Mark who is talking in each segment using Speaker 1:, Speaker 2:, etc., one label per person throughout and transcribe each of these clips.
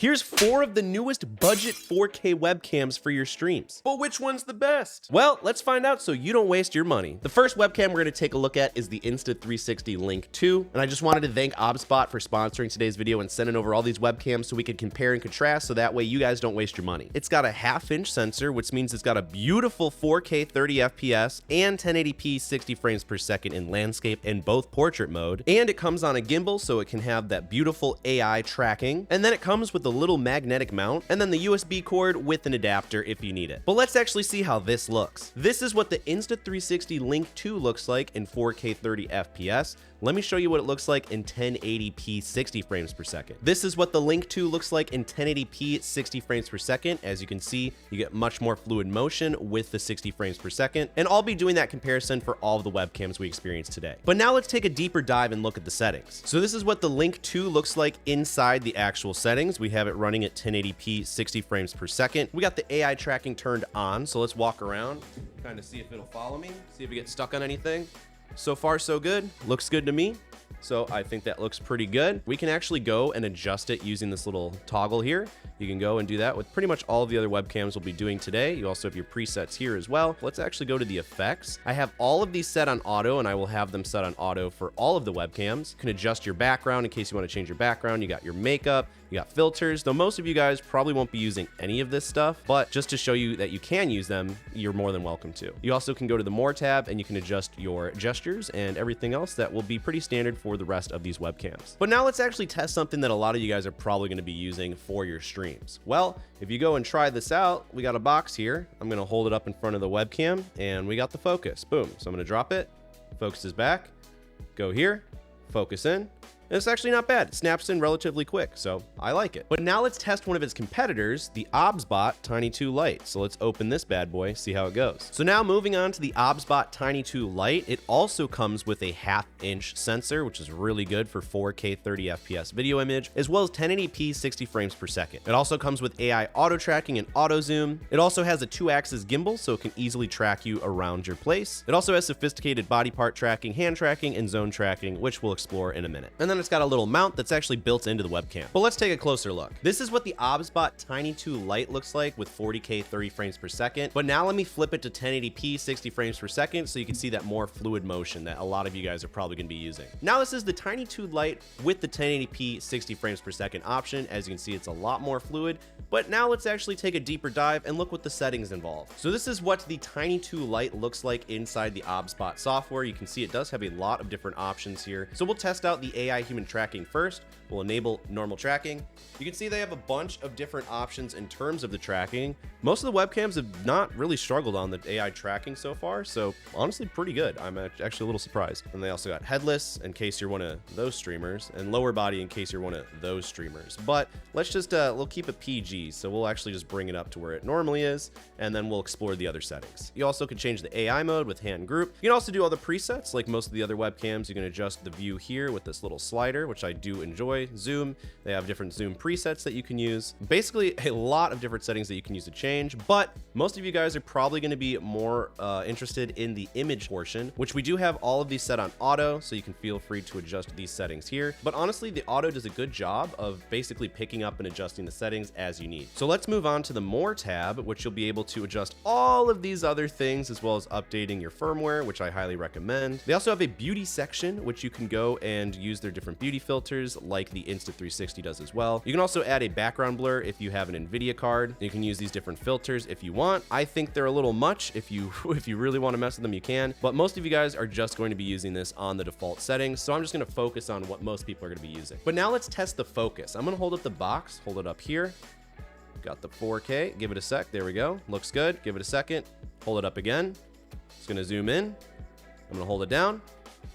Speaker 1: Here's 4 of the newest budget 4K webcams for your streams. But which one's the best? Well, let's find out so you don't waste your money. The first webcam we're gonna take a look at is the Insta360 Link 2. And I just wanted to thank OBSBot for sponsoring today's video and sending over all these webcams so we could compare and contrast so that way you guys don't waste your money. It's got a 1/2-inch sensor, which means it's got a beautiful 4K 30 FPS and 1080p 60 frames per second in landscape and both portrait mode. And it comes on a gimbal so it can have that beautiful AI tracking. And then it comes with a little magnetic mount and then the USB cord with an adapter if you need it. But let's actually see how this looks. This is what the Insta360 Link 2 looks like in 4K 30 FPS. Let me show you what it looks like in 1080p 60 frames per second. This is what the Link 2 looks like in 1080p 60 frames per second. As you can see, you get much more fluid motion with the 60 frames per second. And I'll be doing that comparison for all of the webcams we experienced today. But now let's take a deeper dive and look at the settings. So this is what the Link 2 looks like inside the actual settings. We have it running at 1080p 60 frames per second. We got the AI tracking turned on. So let's walk around, kind of see if it'll follow me, see if we get stuck on anything. So far, so good. Looks good to me. So I think that looks pretty good. We can actually go and adjust it using this little toggle here. You can go and do that with pretty much all of the other webcams we'll be doing today. You also have your presets here as well. Let's actually go to the effects. I have all of these set on auto, and I will have them set on auto for all of the webcams. You can adjust your background in case you want to change your background. You got your makeup, you got filters, though most of you guys probably won't be using any of this stuff, but just to show you that you can use them, you're more than welcome to. You also can go to the More tab and you can adjust your gestures and everything else that will be pretty standard for the rest of these webcams. But now let's actually test something that a lot of you guys are probably going to be using for your streams. Well, if you go and try this out, we got a box here. I'm going to hold it up in front of the webcam and we got the focus. Boom. So I'm going to drop it. Focus is back. Go here. Focus in. And it's actually not bad. It snaps in relatively quick, so I like it. But now let's test one of its competitors, the OBSBot Tiny 2 Lite. So let's open this bad boy, see how it goes. So now moving on to the OBSBot Tiny 2 Lite, it also comes with a 1/2-inch sensor, which is really good for 4K 30 FPS video image, as well as 1080p 60 frames per second. It also comes with AI auto tracking and auto zoom. It also has a 2-axis gimbal, so it can easily track you around your place. It also has sophisticated body part tracking, hand tracking, and zone tracking, which we'll explore in a minute. And then it's got a little mount that's actually built into the webcam. But let's take a closer look. This is what the OBSBot Tiny 2 Lite looks like with 40K 30 frames per second. But now let me flip it to 1080p 60 frames per second so you can see that more fluid motion that a lot of you guys are probably going to be using. Now this is the Tiny 2 Lite with the 1080p 60 frames per second option. As you can see, it's a lot more fluid. But now let's actually take a deeper dive and look what the settings involve. So this is what the Tiny 2 Lite looks like inside the OBSBot software. You can see it does have a lot of different options here. So we'll test out the AI human tracking first. We'll enable normal tracking. You can see they have a bunch of different options in terms of the tracking. Most of the webcams have not really struggled on the AI tracking so far, so honestly pretty good. I'm actually a little surprised. And they also got headless in case you're one of those streamers, and lower body in case you're one of those streamers. But let's just we'll keep it PG, so we'll actually just bring it up to where it normally is, and then we'll explore the other settings. You also can change the AI mode with hand group. You can also do other presets like most of the other webcams. You can adjust the view here with this little slider, which I do enjoy. Zoom, they have different zoom presets that you can use. Basically a lot of different settings that you can use to change, but most of you guys are probably going to be more interested in the image portion, which we do have all of these set on auto, so you can feel free to adjust these settings here. But honestly, the auto does a good job of basically picking up and adjusting the settings as you need. So let's move on to the More tab, which you'll be able to adjust all of these other things as well as updating your firmware, which I highly recommend. They also have a beauty section, which you can go and use their different beauty filters like the Insta360 does as well. You can also add a background blur if you have an NVIDIA card. You can use these different filters if you want. I think they're a little much. If you really want to mess with them, you can. But most of you guys are just going to be using this on the default settings. So I'm just going to focus on what most people are going to be using. But now let's test the focus. I'm going to hold up the box, hold it up here. Got the 4K. Give it a sec. There we go. Looks good. Give it a second. Hold it up again. It's going to zoom in. I'm going to hold it down.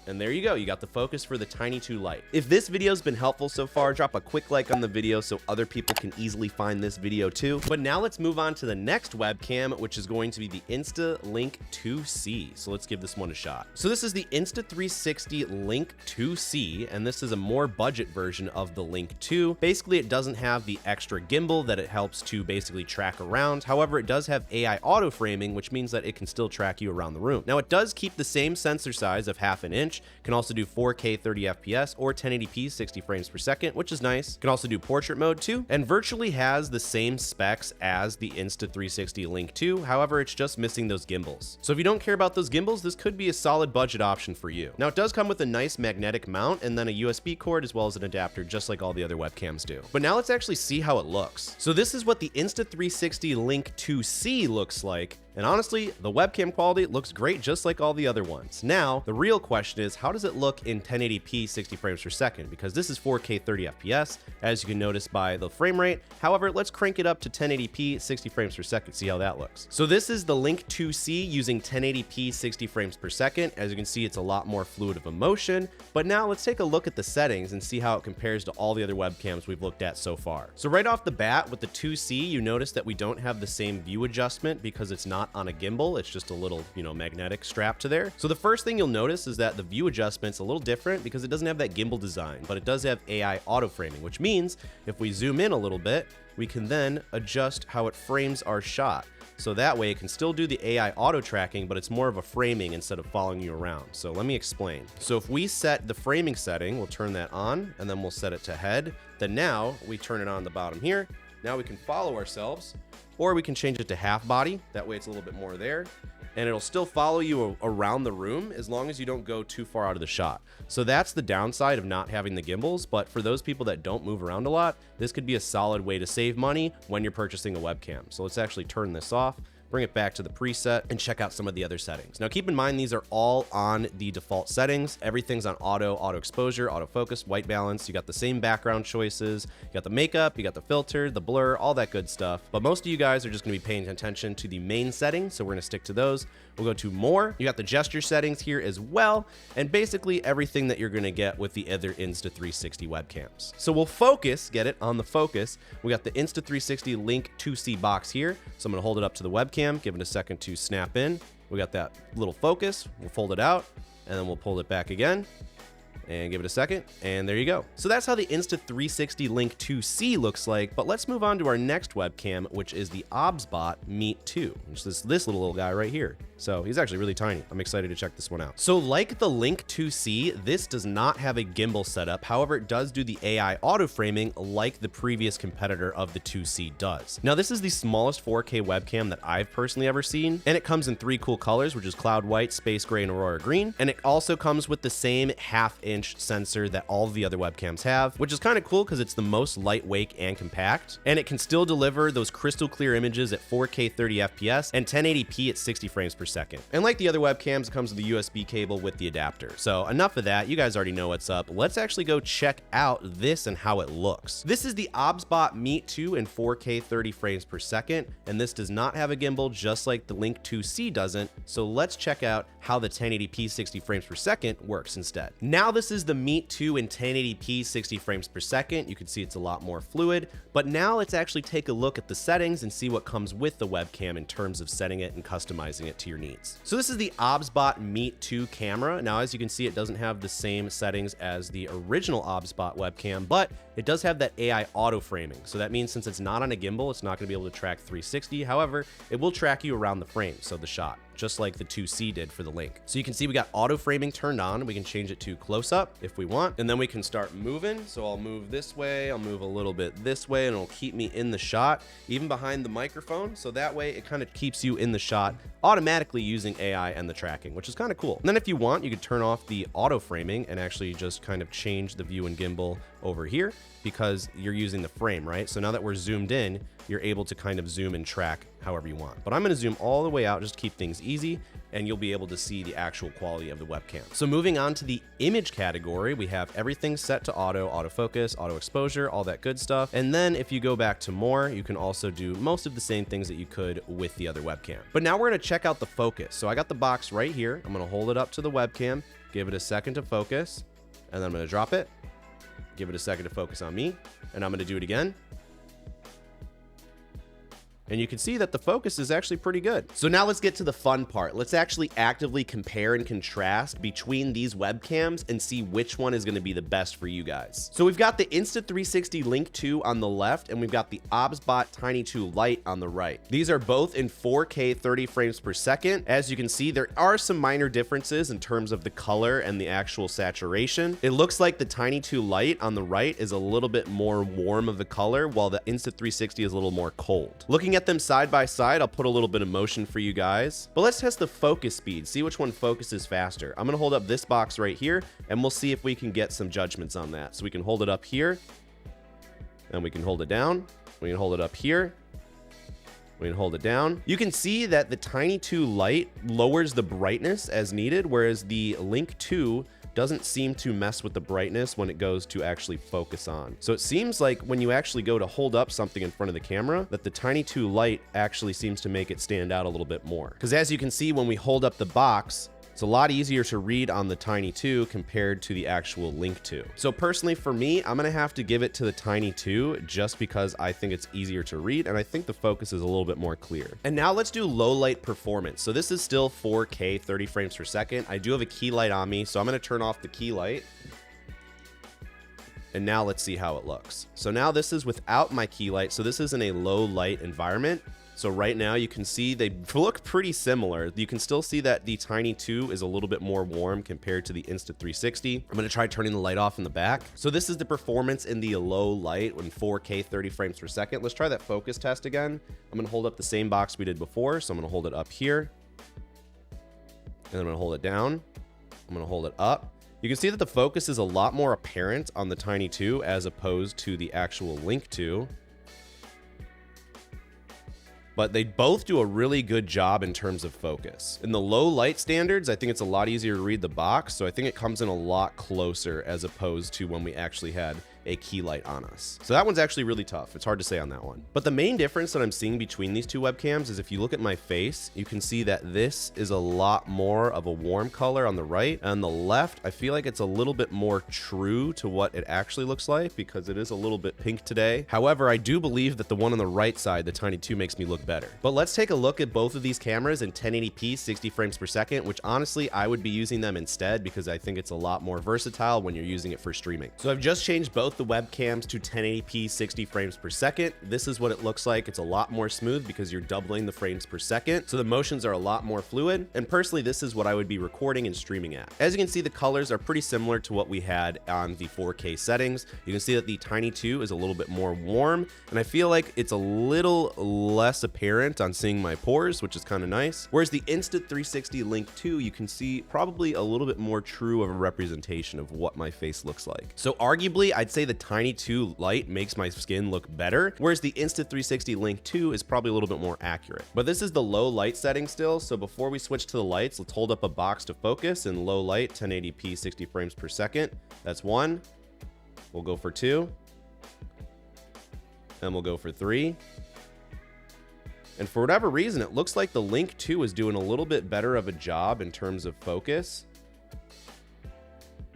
Speaker 1: And there you go, you got the focus for the Tiny 2 Lite. If this video's been helpful so far, drop a quick like on the video so other people can easily find this video too. But now let's move on to the next webcam, which is going to be the Link 2C. So let's give this one a shot. So this is the Insta360 Link 2C, and this is a more budget version of the Link 2. Basically, it doesn't have the extra gimbal that it helps to basically track around. However, it does have AI auto framing, which means that it can still track you around the room. Now, it does keep the same sensor size of 1/2 inch. inch. Can also do 4K 30 FPS or 1080p 60 frames per second, which is nice. Can also do portrait mode too, and virtually has the same specs as the Insta360 Link 2. However, it's just missing those gimbals. So if you don't care about those gimbals, this could be a solid budget option for you. Now, it does come with a nice magnetic mount and then a USB cord as well as an adapter, just like all the other webcams do. But now let's actually see how it looks. So this is what the Insta360 Link 2C looks like. And honestly, the webcam quality looks great just like all the other ones. Now, the real question is, how does it look in 1080p 60 frames per second? Because this is 4K 30 FPS, as you can notice by the frame rate. However, let's crank it up to 1080p 60 frames per second, see how that looks. So this is the Link 2C using 1080p 60 frames per second. As you can see, it's a lot more fluid of a motion. But now let's take a look at the settings and see how it compares to all the other webcams we've looked at so far. So right off the bat with the 2C, you notice that we don't have the same view adjustment because it's not on a gimbal. It's just a little, magnetic strap to there. So the first thing you'll notice is that the view adjustment's a little different because it doesn't have that gimbal design, but it does have AI auto framing, which means if we zoom in a little bit, we can then adjust how it frames our shot. So that way it can still do the AI auto tracking, but it's more of a framing instead of following you around. So let me explain. So if we set the framing setting, we'll turn that on and then we'll set it to head. Then now we turn it on the bottom here. Now we can follow ourselves, or we can change it to half body. That way it's a little bit more there. And it'll still follow you around the room as long as you don't go too far out of the shot. So that's the downside of not having the gimbals, but for those people that don't move around a lot, this could be a solid way to save money when you're purchasing a webcam. So let's actually turn this off, bring it back to the preset, and check out some of the other settings. Now keep in mind, these are all on the default settings. Everything's on auto exposure, auto focus, white balance. You got the same background choices. You got the makeup, you got the filter, the blur, all that good stuff. But most of you guys are just gonna be paying attention to the main settings, so we're gonna stick to those. We'll go to more. You got the gesture settings here as well, and basically everything that you're gonna get with the other Insta360 webcams. So we'll focus, get it on the focus. We got the Insta360 Link 2C box here. So I'm gonna hold it up to the webcam, give it a second to snap in. We got that little focus. We'll fold it out and then we'll pull it back again and give it a second, and there you go. So that's how the Insta360 Link 2C looks like, but let's move on to our next webcam, which is the OBSBot Meet 2, which is this little guy right here. So he's actually really tiny. I'm excited to check this one out. So like the Link 2C, this does not have a gimbal setup. However, it does do the AI auto framing like the previous competitor of the 2C does. Now this is the smallest 4K webcam that I've personally ever seen, and it comes in 3 cool colors, which is cloud white, space gray, and aurora green. And it also comes with the same 1/2 inch sensor that all the other webcams have, which is kind of cool because it's the most lightweight and compact, and it can still deliver those crystal clear images at 4K 30 FPS and 1080p at 60 frames per second. And like the other webcams, it comes with a USB cable with the adapter. So enough of that, you guys already know what's up. Let's actually go check out this and how it looks. This is the OBSBot Meet 2 in 4K 30 frames per second, and this does not have a gimbal just like the Link 2C doesn't. So let's check out how the 1080p 60 frames per second works instead. Now this is the Meet 2 in 1080p 60 frames per second. You can see it's a lot more fluid, but now let's actually take a look at the settings and see what comes with the webcam in terms of setting it and customizing it to your needs. So this is the OBSBot Meet 2 camera. Now, as you can see, it doesn't have the same settings as the original OBSBot webcam, but it does have that AI auto framing. So that means since it's not on a gimbal, it's not gonna be able to track 360. However, it will track you around the frame, so the shot, just like the 2C did for the Link. So you can see we got auto framing turned on. We can change it to close up if we want, and then we can start moving. So I'll move this way, I'll move a little bit this way, and it'll keep me in the shot, even behind the microphone. So that way it kind of keeps you in the shot automatically using AI and the tracking, which is kind of cool. And then if you want, you could turn off the auto framing and actually just kind of change the view and gimbal over here because you're using the frame, right? So now that we're zoomed in, you're able to kind of zoom and track however you want. But I'm gonna zoom all the way out, just keep things easy, and you'll be able to see the actual quality of the webcam. So moving on to the image category, we have everything set to autofocus, auto exposure, all that good stuff. And then if you go back to more, you can also do most of the same things that you could with the other webcam. But now we're gonna check out the focus. So I got the box right here. I'm gonna hold it up to the webcam, give it a second to focus, and then I'm gonna drop it, give it a second to focus on me, and I'm gonna do it again. And you can see that the focus is actually pretty good. So now let's get to the fun part. Let's actually actively compare and contrast between these webcams and see which one is going to be the best for you guys. So we've got the Insta360 Link 2 on the left, and we've got the OBSBot Tiny 2 Lite on the right. These are both in 4K 30 frames per second. As you can see, there are some minor differences in terms of the color and the actual saturation. It looks like the Tiny 2 Lite on the right is a little bit more warm of the color, while the Insta360 is a little more cold. Looking at them side by side, I'll put a little bit of motion for you guys. But let's test the focus speed, see which one focuses faster. I'm gonna hold up this box right here, and we'll see if we can get some judgments on that. So we can hold it up here, and we can hold it down. We can hold it up here. We can hold it down. You can see that the Tiny 2 Lite lowers the brightness as needed, whereas the Link 2 doesn't seem to mess with the brightness when it goes to actually focus on. So it seems like when you actually go to hold up something in front of the camera, that the Tiny 2 Lite actually seems to make it stand out a little bit more. Because as you can see, when we hold up the box, it's a lot easier to read on the Tiny 2 compared to the actual Link 2. So personally for me, I'm gonna have to give it to the Tiny 2 just because I think it's easier to read and I think the focus is a little bit more clear. And now let's do low light performance. So this is still 4K 30 frames per second. I do have a key light on me, so I'm gonna turn off the key light. And now let's see how it looks. So now this is without my key light. So this is in a low light environment. So right now you can see they look pretty similar. You can still see that the Tiny 2 is a little bit more warm compared to the Insta360. I'm gonna try turning the light off in the back. So this is the performance in the low light in 4K 30 frames per second. Let's try that focus test again. I'm gonna hold up the same box we did before. So I'm gonna hold it up here. And I'm gonna hold it down. I'm gonna hold it up. You can see that the focus is a lot more apparent on the Tiny 2 as opposed to the actual Link 2. But they both do a really good job in terms of focus. In the low light standards, I think it's a lot easier to read the box, so I think it comes in a lot closer as opposed to when we actually had a key light on us. So that one's actually really tough. It's hard to say on that one. But the main difference that I'm seeing between these two webcams is if you look at my face, you can see that this is a lot more of a warm color on the right. On the left, I feel like it's a little bit more true to what it actually looks like because it is a little bit pink today. However, I do believe that the one on the right side, the Tiny 2, makes me look better. But let's take a look at both of these cameras in 1080p 60 frames per second, which honestly, I would be using them instead because I think it's a lot more versatile when you're using it for streaming. So I've just changed both the webcams to 1080p 60 frames per second. This is what it looks like. It's a lot more smooth because you're doubling the frames per second. So the motions are a lot more fluid. And personally, this is what I would be recording and streaming at. As you can see, the colors are pretty similar to what we had on the 4K settings. You can see that the Tiny 2 is a little bit more warm, and I feel like it's a little less apparent on seeing my pores, which is kind of nice. Whereas the Insta360 Link 2, you can see probably a little bit more true of a representation of what my face looks like. So arguably, I'd say the Tiny 2 Lite makes my skin look better, whereas the Insta360 Link 2 is probably a little bit more accurate. But this is the low light setting still, so before we switch to the lights, let's hold up a box to focus in low light, 1080p 60 frames per second. That's 1. We'll go for 2. And we'll go for 3. And for whatever reason, it looks like the Link 2 is doing a little bit better of a job in terms of focus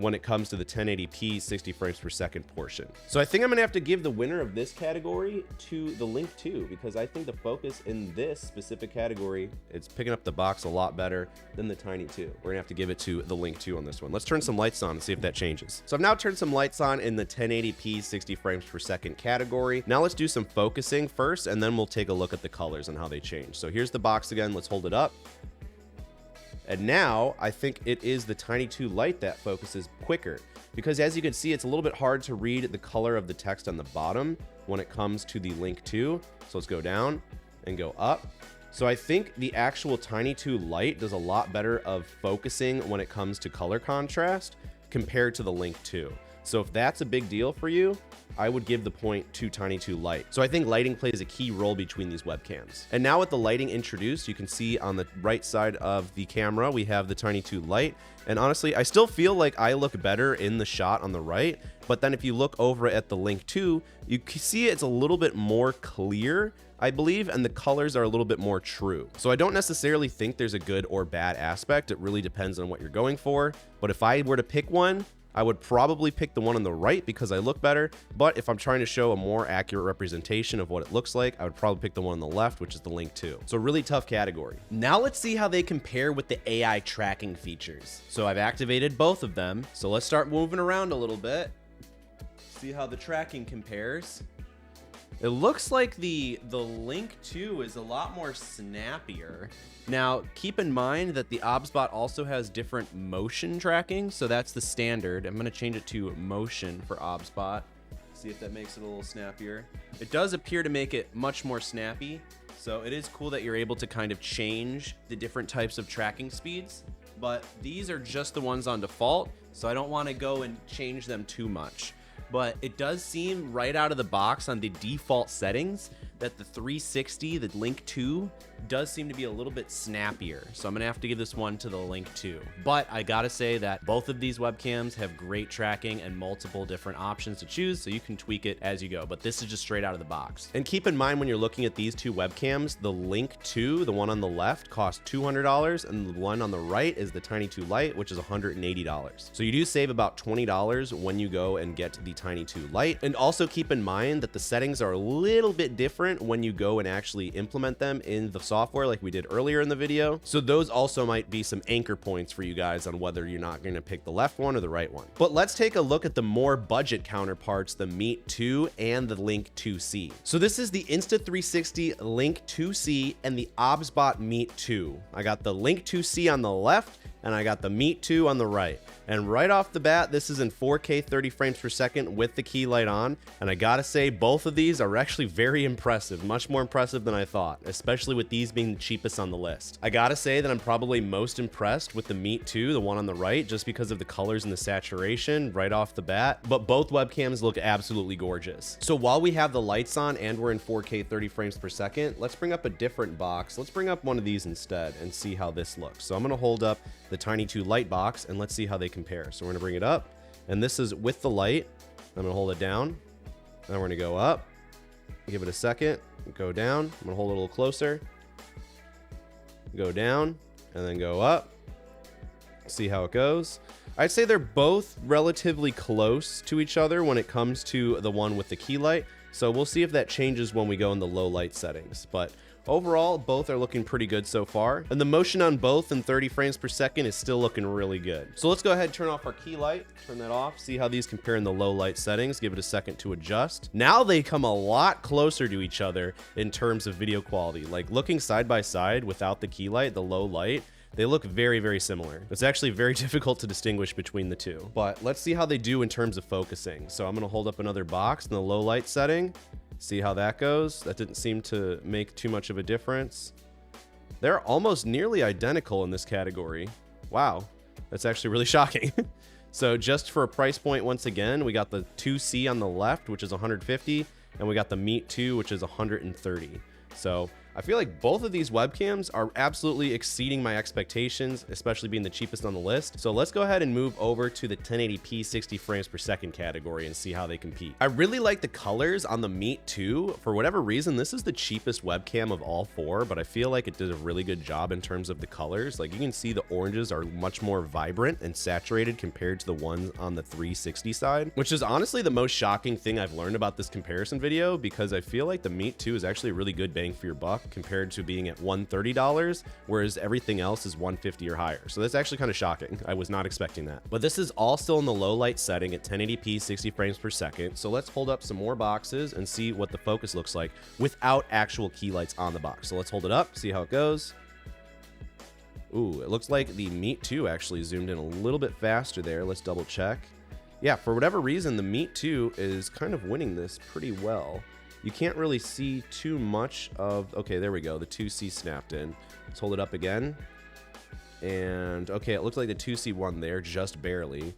Speaker 1: when it comes to the 1080p 60 frames per second portion. So I think I'm gonna have to give the winner of this category to the Link 2 because I think the focus in this specific category, it's picking up the box a lot better than the Tiny 2. We're gonna have to give it to the Link 2 on this one. Let's turn some lights on and see if that changes. So I've now turned some lights on in the 1080p 60 frames per second category. Now let's do some focusing first, and then we'll take a look at the colors and how they change. So here's the box again, let's hold it up. And now I think it is the Tiny 2 Lite that focuses quicker because as you can see, it's a little bit hard to read the color of the text on the bottom when it comes to the Link 2. So let's go down and go up. So I think the actual Tiny 2 Lite does a lot better of focusing when it comes to color contrast compared to the Link 2. So if that's a big deal for you, I would give the point to Tiny 2 Lite. So I think lighting plays a key role between these webcams. And now with the lighting introduced, you can see on the right side of the camera, we have the Tiny 2 Lite. And honestly, I still feel like I look better in the shot on the right. But then if you look over at the Link 2, you can see it's a little bit more clear, I believe, and the colors are a little bit more true. So I don't necessarily think there's a good or bad aspect. It really depends on what you're going for. But if I were to pick one, I would probably pick the one on the right because I look better, but if I'm trying to show a more accurate representation of what it looks like, I would probably pick the one on the left, which is the Link 2. So a really tough category. Now let's see how they compare with the AI tracking features. So I've activated both of them. So let's start moving around a little bit. See how the tracking compares. It looks like the Link 2 is a lot more snappier. Now, keep in mind that the OBSBot also has different motion tracking, so that's the standard. I'm gonna change it to motion for OBSBot. See if that makes it a little snappier. It does appear to make it much more snappy, so it is cool that you're able to kind of change the different types of tracking speeds, but these are just the ones on default, so I don't wanna go and change them too much. But it does seem right out of the box on the default settings that the 360, the Link 2, does seem to be a little bit snappier. So I'm gonna have to give this one to the Link 2. But I gotta say that both of these webcams have great tracking and multiple different options to choose, so you can tweak it as you go. But this is just straight out of the box. And keep in mind when you're looking at these two webcams, the Link 2, the one on the left, costs $200, and the one on the right is the Tiny 2 Lite, which is $180. So you do save about $20 when you go and get the Tiny 2 Lite. And also keep in mind that the settings are a little bit different when you go and actually implement them in the software like we did earlier in the video. So those also might be some anchor points for you guys on whether you're not going to pick the left one or the right one. But let's take a look at the more budget counterparts, the Meet 2 and the Link 2C. So this is the Insta360 Link 2C and the OBSBot Meet 2. I got the Link 2C on the left and I got the Meet 2 on the right. And right off the bat, this is in 4K 30 frames per second with the key light on. And I gotta say, both of these are actually very impressive, much more impressive than I thought, especially with these being the cheapest on the list. I gotta say that I'm probably most impressed with the Meet 2, the one on the right, just because of the colors and the saturation right off the bat. But both webcams look absolutely gorgeous. So while we have the lights on and we're in 4K 30 frames per second, let's bring up a different box. Let's bring up one of these instead and see how this looks. So I'm gonna hold up the Tiny 2 Lite box and let's see how they compare. So we're gonna bring it up, and this is with the light. I'm gonna hold it down, and we're gonna go up, give it a second, go down. I'm gonna hold it a little closer, go down, and then go up. See how it goes. I'd say they're both relatively close to each other when it comes to the one with the key light. So we'll see if that changes when we go in the low light settings. But overall, both are looking pretty good so far. And the motion on both in 30 frames per second is still looking really good. So let's go ahead and turn off our key light, turn that off, see how these compare in the low light settings, give it a second to adjust. Now they come a lot closer to each other in terms of video quality. Like looking side by side without the key light, the low light, they look very, very similar. It's actually very difficult to distinguish between the two. But let's see how they do in terms of focusing. So I'm gonna hold up another box in the low light setting, see how that goes. That didn't seem to make too much of a difference. They're almost nearly identical in this category. Wow, that's actually really shocking. So just for a price point, once again, we got the 2C on the left, which is 150, and we got the Meet 2, which is 130. So I feel like both of these webcams are absolutely exceeding my expectations, especially being the cheapest on the list. So let's go ahead and move over to the 1080p 60 frames per second category and see how they compete. I really like the colors on the Meet 2. For whatever reason, this is the cheapest webcam of all four, but I feel like it did a really good job in terms of the colors. Like you can see the oranges are much more vibrant and saturated compared to the ones on the 360 side, which is honestly the most shocking thing I've learned about this comparison video, because I feel like the Meet 2 is actually a really good bang for your buck compared to being at $130, whereas everything else is $150 or higher. So that's actually kind of shocking. I was not expecting that. But this is all still in the low light setting at 1080p 60 frames per second. So let's hold up some more boxes and see what the focus looks like without actual key lights on the box. So let's hold it up, see how it goes. Ooh, it looks like the Meet 2 actually zoomed in a little bit faster there. Let's double check. Yeah, for whatever reason, the Meet 2 is kind of winning this pretty well. You can't really see too much of, okay, there we go. The 2C snapped in. Let's hold it up again. And okay, it looks like the 2C won there just barely.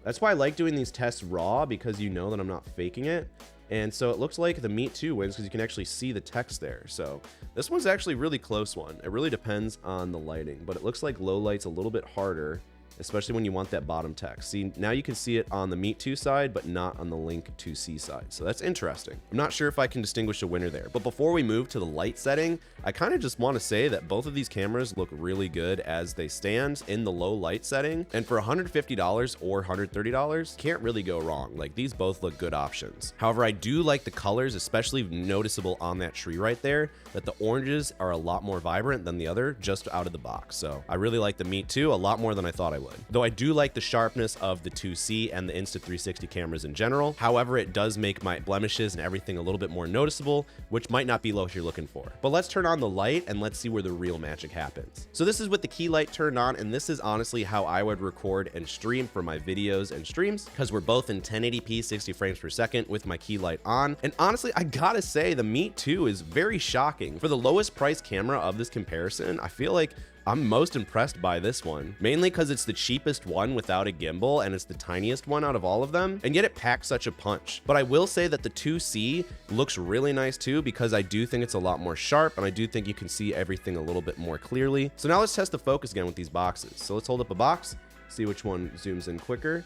Speaker 1: That's why I like doing these tests raw, because you know that I'm not faking it. And so it looks like the Meet 2 wins because you can actually see the text there. So this one's actually a really close one. It really depends on the lighting, but it looks like low light's a little bit harder especially when you want that bottom text. See, now you can see it on the Meet 2 side, but not on the Link 2C side. So that's interesting. I'm not sure if I can distinguish a winner there, but before we move to the Lite setting, I kind of just want to say that both of these cameras look really good as they stand in the low light setting. And for $150 or $130, can't really go wrong. Like, these both look good options. However, I do like the colors, especially noticeable on that tree right there, that the oranges are a lot more vibrant than the other just out of the box. So I really like the Meet 2 a lot more than I thought I would. Though I do like the sharpness of the 2C and the Insta360 cameras in general. However, it does make my blemishes and everything a little bit more noticeable, which might not be what you're looking for. But let's turn on the Lite and let's see where the real magic happens. So this is with the key light turned on, and this is honestly how I would record and stream for my videos and streams, because we're both in 1080p 60 frames per second with my key light on. And honestly, I gotta say the Meet 2 is very shocking. For the lowest price camera of this comparison, I feel like I'm most impressed by this one, mainly because it's the cheapest one without a gimbal and it's the tiniest one out of all of them, and yet it packs such a punch. But I will say that the 2C looks really nice too, because I do think it's a lot more sharp and I do think you can see everything a little bit more clearly. So now let's test the focus again with these boxes. So let's hold up a box, see which one zooms in quicker.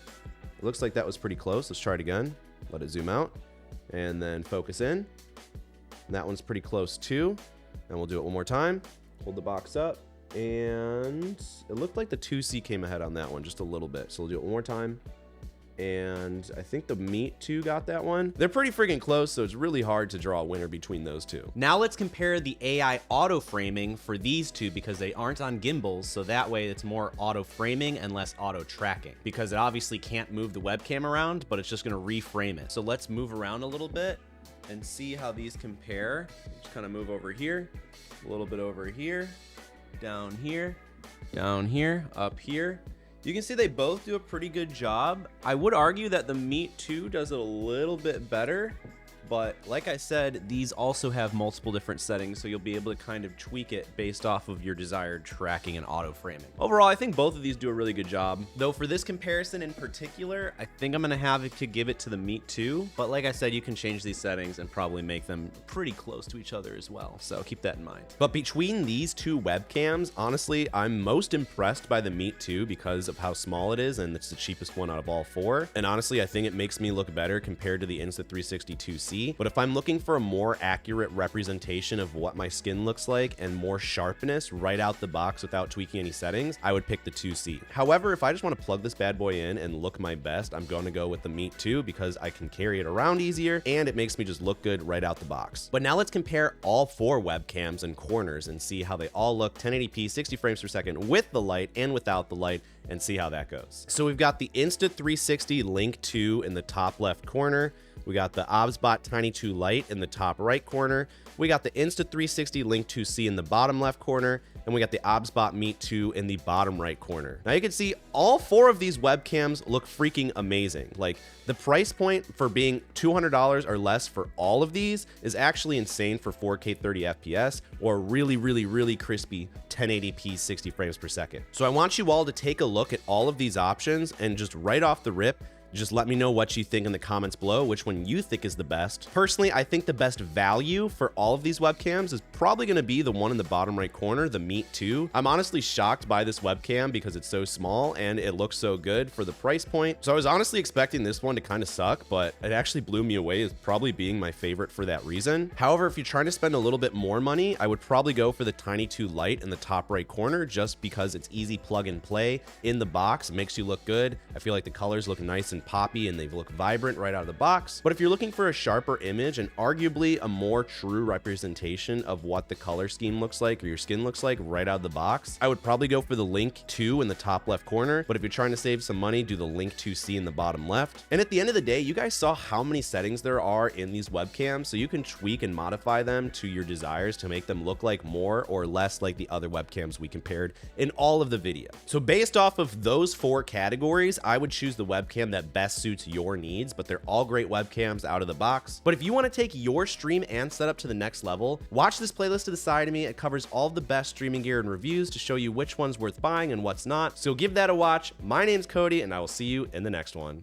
Speaker 1: It looks like that was pretty close. Let's try it again. Let it zoom out and then focus in. And that one's pretty close too. And we'll do it one more time. Hold the box up. And it looked like the 2C came ahead on that one just a little bit. So we'll do it one more time. And I think the Meet 2 got that one. They're pretty freaking close, so it's really hard to draw a winner between those two.
Speaker 2: Now let's compare the AI auto framing for these two, because they aren't on gimbals, so that way it's more auto framing and less auto tracking, because it obviously can't move the webcam around, but it's just gonna reframe it. So let's move around a little bit and see how these compare. Just kind of move over here, a little bit over here, down here, up here. You can see they both do a pretty good job. I would argue that the Meet 2 does it a little bit better, but like I said, these also have multiple different settings, so you'll be able to kind of tweak it based off of your desired tracking and auto framing. Overall, I think both of these do a really good job. Though for this comparison in particular, I think I'm gonna have to give it to the Meet 2, but like I said, you can change these settings and probably make them pretty close to each other as well, so keep that in mind.
Speaker 1: But between these two webcams, honestly, I'm most impressed by the Meet 2 because of how small it is, and it's the cheapest one out of all four. And honestly, I think it makes me look better compared to the Insta360 2C. But if I'm looking for a more accurate representation of what my skin looks like and more sharpness right out the box without tweaking any settings, I would pick the 2C. However, if I just want to plug this bad boy in and look my best, I'm going to go with the Meet 2 because I can carry it around easier and it makes me just look good right out the box. But now let's compare all four webcams and corners and see how they all look 1080p 60 frames per second with the Lite and without the Lite, and see how that goes. So we've got the Insta360 Link 2 in the top left corner. We got the OBSBot Tiny 2 Lite in the top right corner. We got the Insta360 Link 2C in the bottom left corner. And we got the OBSBot Meet 2 in the bottom right corner. Now you can see all four of these webcams look freaking amazing. Like, the price point for being $200 or less for all of these is actually insane for 4K 30 FPS or really crispy 1080p 60 frames per second. So I want you all to take a look at all of these options and just right off the rip, just let me know what you think in the comments below, which one you think is the best. Personally, I think the best value for all of these webcams is probably gonna be the one in the bottom right corner, the Meet 2. I'm honestly shocked by this webcam because it's so small and it looks so good for the price point. So I was honestly expecting this one to kind of suck, but it actually blew me away as probably being my favorite for that reason. However, if you're trying to spend a little bit more money, I would probably go for the Tiny 2 Lite in the top right corner just because it's easy plug and play in the box. It makes you look good. I feel like the colors look nice and poppy and they look vibrant right out of the box. But if you're looking for a sharper image and arguably a more true representation of what the color scheme looks like or your skin looks like right out of the box, I would probably go for the Link 2 in the top left corner. But if you're trying to save some money, do the Link 2C in the bottom left. And at the end of the day, you guys saw how many settings there are in these webcams, so you can tweak and modify them to your desires to make them look like more or less like the other webcams we compared in all of the video. So based off of those four categories, I would choose the webcam that best suits your needs, but they're all great webcams out of the box. But if you want to take your stream and setup to the next level, watch this playlist to the side of me. It covers all of the best streaming gear and reviews to show you which one's worth buying and what's not. So give that a watch. My name's Cody, and I will see you in the next one.